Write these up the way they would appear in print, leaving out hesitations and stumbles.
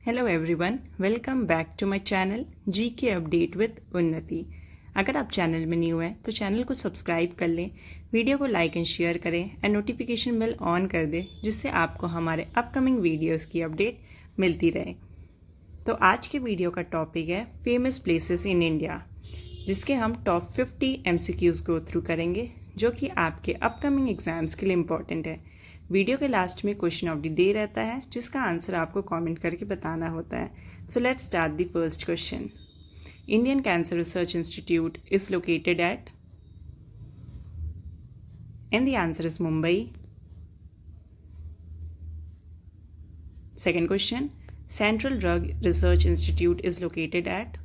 Hello everyone, welcome back to my channel GK update with Unnati. अगर आप channel में new हैं तो चैनल को सब्सक्राइब कर लें, वीडियो को लाइक एंड शेयर करें एंड नोटिफिकेशन बेल ऑन कर दें जिससे आपको हमारे अपकमिंग वीडियोस की अपडेट मिलती रहे। तो आज के वीडियो का टॉपिक है फेमस प्लेसेस इन इंडिया, जिसके हम टॉप 50 MCQs गो थ्रू करेंगे जो कि आपके अपकमिंग एग्जाम्स के लिए इम्पॉर्टेंट है। वीडियो के लास्ट में क्वेश्चन ऑफ द डे रहता है जिसका आंसर आपको कमेंट करके बताना होता है। So let's start the first question. Indian cancer research institute is located at, and the answer is Mumbai. Second question, Central Drug Research Institute is located at,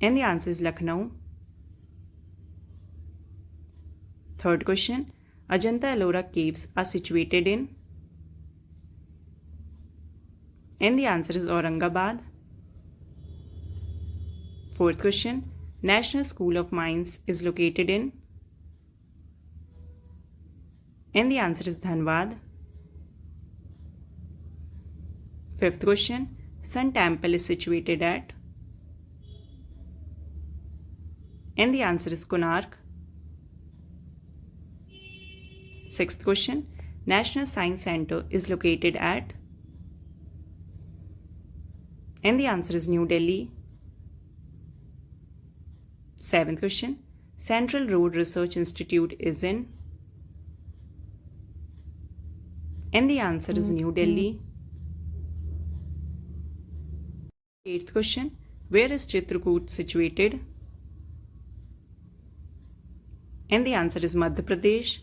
and the answer is Lucknow. Third question, Ajanta Ellora caves are situated in, and the answer is Aurangabad. Fourth question, National School of Mines is located in, and the answer is Dhanbad. Fifth question, Sun Temple is situated at, and the answer is Konark. Sixth question, National Science Center is located at, and the answer is New Delhi. Seventh question, Central Road Research Institute is in, and the answer is New Delhi. Eighth question, where is Chitrakoot situated? And the answer is Madhya Pradesh.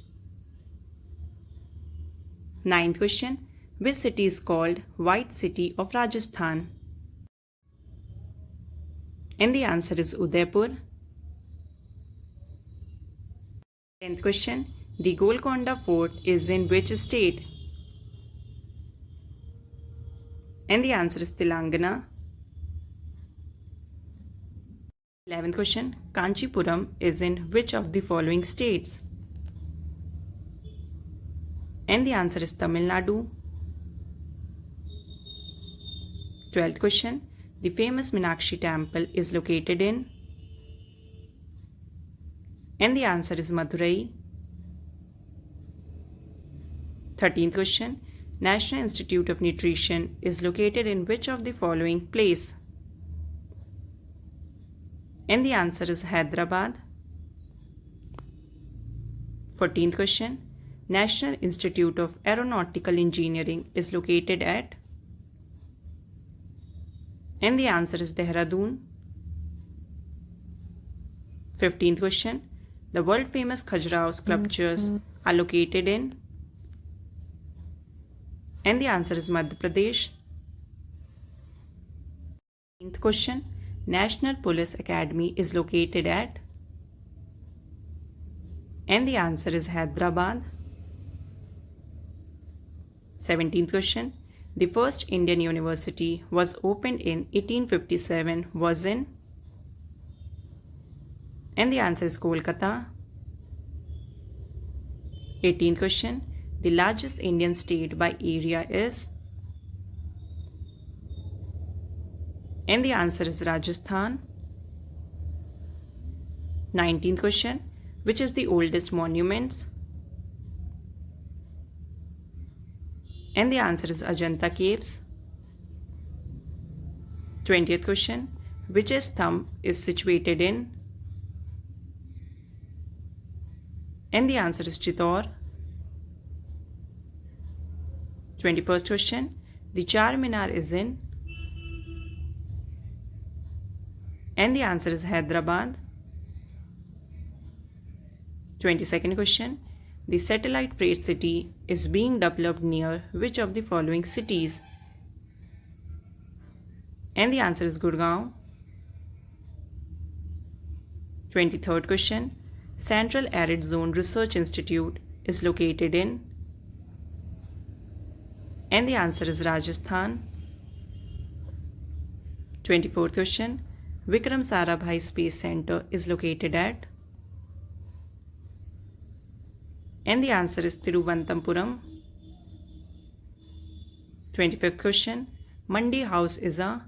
Ninth question, which city is called White City of Rajasthan? And the answer is Udaipur. 10th question, the Golconda Fort is in which state? And the answer is Telangana. 11th question, Kanchipuram is in which of the following states? And the answer is Tamil Nadu. 12th question, the famous Meenakshi temple is located in, and the answer is Madurai. 13th question, National Institute of Nutrition is located in which of the following place? And the answer is Hyderabad. 14th question, National Institute of Aeronautical Engineering is located at, and the answer is Dehradun. 15th question, the world famous Khajuraho sculptures are located in, and the answer is Madhya Pradesh. 16th question, National Police Academy is located at, and the answer is Hyderabad. 17th question, the first Indian university was opened in 1857 was in, and the answer is Kolkata. 18th question, the largest Indian state by area is, and the answer is Rajasthan. 19th question, which is the oldest monuments? And the answer is Ajanta caves. 20th question, which thumb is situated in? And the answer is Chittor. 21st question, the Charminar is in, and the answer is Hyderabad. 22nd question, the satellite freight city is being developed near which of the following cities? And the answer is Gurgaon. 23rd question, Central Arid Zone Research Institute is located in, and the answer is Rajasthan. 24th question, Vikram Sarabhai Space Center is located at, and the answer is Thiruvananthapuram. 25th question. Mandi House is a.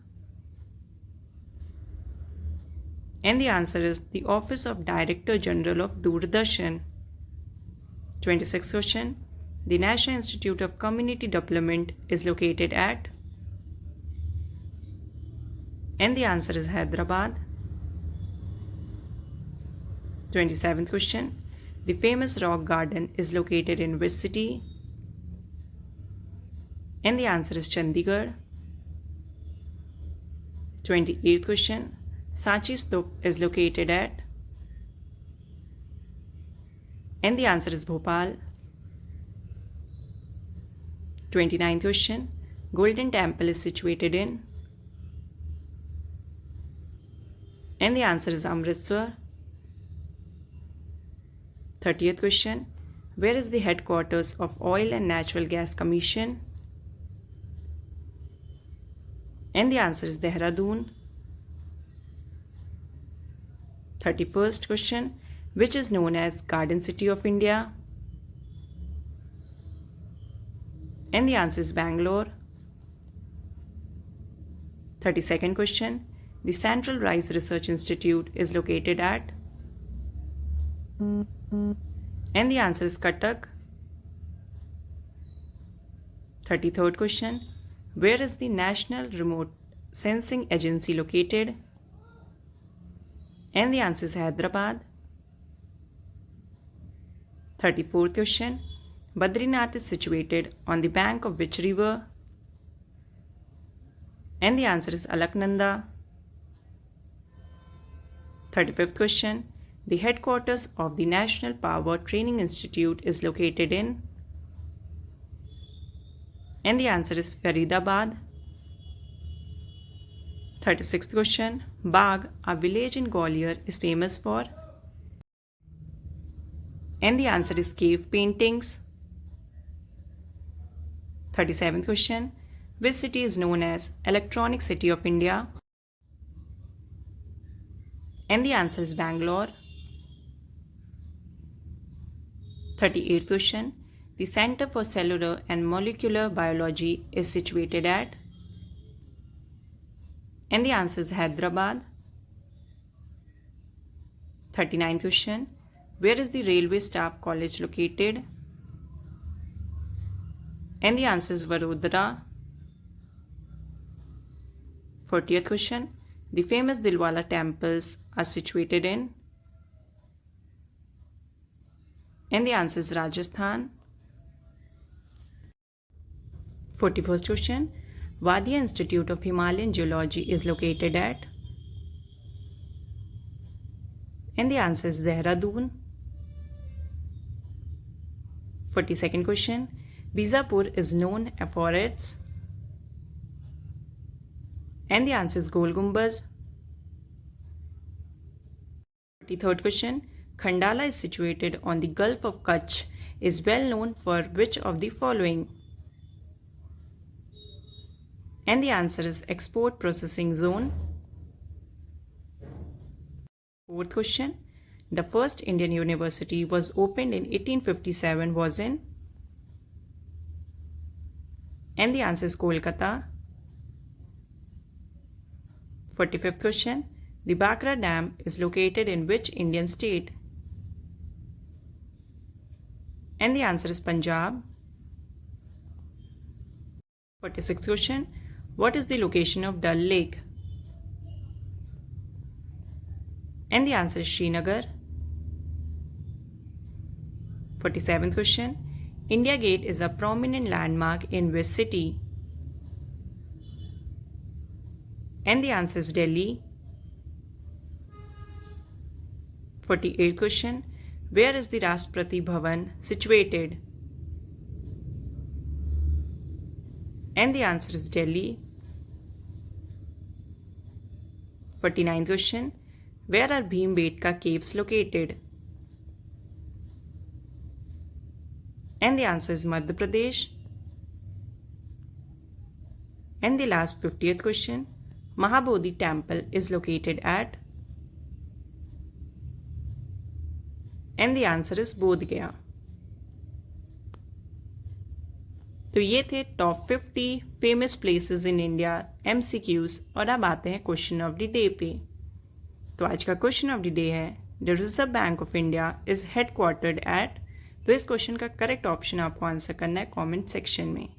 And the answer is the Office of Director General of Doordarshan. 26th question. The National Institute of Community Development is located at. And the answer is Hyderabad. 27th question. The famous rock garden is located in which city? And the answer is Chandigarh. 28th question. Sanchi Stup is located at. And the answer is Bhopal. 29th question. Golden Temple is situated in. And the answer is Amritsar. 30th question. Where is the headquarters of Oil and Natural Gas Commission? And the answer is Dehradun. 31st question. Which is known as Garden City of India? And the answer is Bangalore. 32nd question. The Central Rice Research Institute is located at. And the answer is Cuttack. 33rd question. Where is the National Remote Sensing Agency located? And the answer is Hyderabad. 34th question. Badrinath is situated on the bank of which river? And the answer is Alaknanda. 35th question. The headquarters of the National Power Training Institute is located in. And the answer is Faridabad. 36th question. Bagh, a village in Gwalior, is famous for. And the answer is cave paintings. 37th question. Which city is known as Electronic City of India? And the answer is Bangalore. 38th question. The Center for Cellular and Molecular Biology is situated at. And the answer is Hyderabad. 39th question. Where is the Railway Staff College located? And the answer is Vadodara. 40th question. The famous Dilwala temples are situated in. And the answer is Rajasthan. 41st question. Wadia Institute of Himalayan Geology is located at. And the answer is Dehradun. 42nd question. Bijapur is known for its. And the answer is Gol Gumbaz. 43rd question. Khandala is situated on the Gulf of Kutch, is well known for which of the following? And the answer is Export Processing Zone. 4th question. The first Indian university was opened in 1857 was in. And the answer is Kolkata. 45th question. The Bhakra Dam is located in which Indian state? And the answer is Punjab. 46th question. What is the location of Dal Lake? And the answer is Srinagar. 47th question. India Gate is a prominent landmark in which city? And the answer is Delhi. 48th question. Where is the Rashtrapati Bhavan situated? And the answer is Delhi. 49th question. Where are Bhimbetka caves located? And the answer is Madhya Pradesh. And the last 50th question. Mahabodhi temple is located at. And the answer is Bodh Gaya. तो ये थे top 50 famous places in India MCQs। और अब आते हैं question of the day पे। तो आज का क्वेश्चन ऑफ द डे है the Reserve Bank of India is headquartered at. तो इस क्वेश्चन का करेक्ट ऑप्शन आपको आंसर करना है कमेंट सेक्शन में।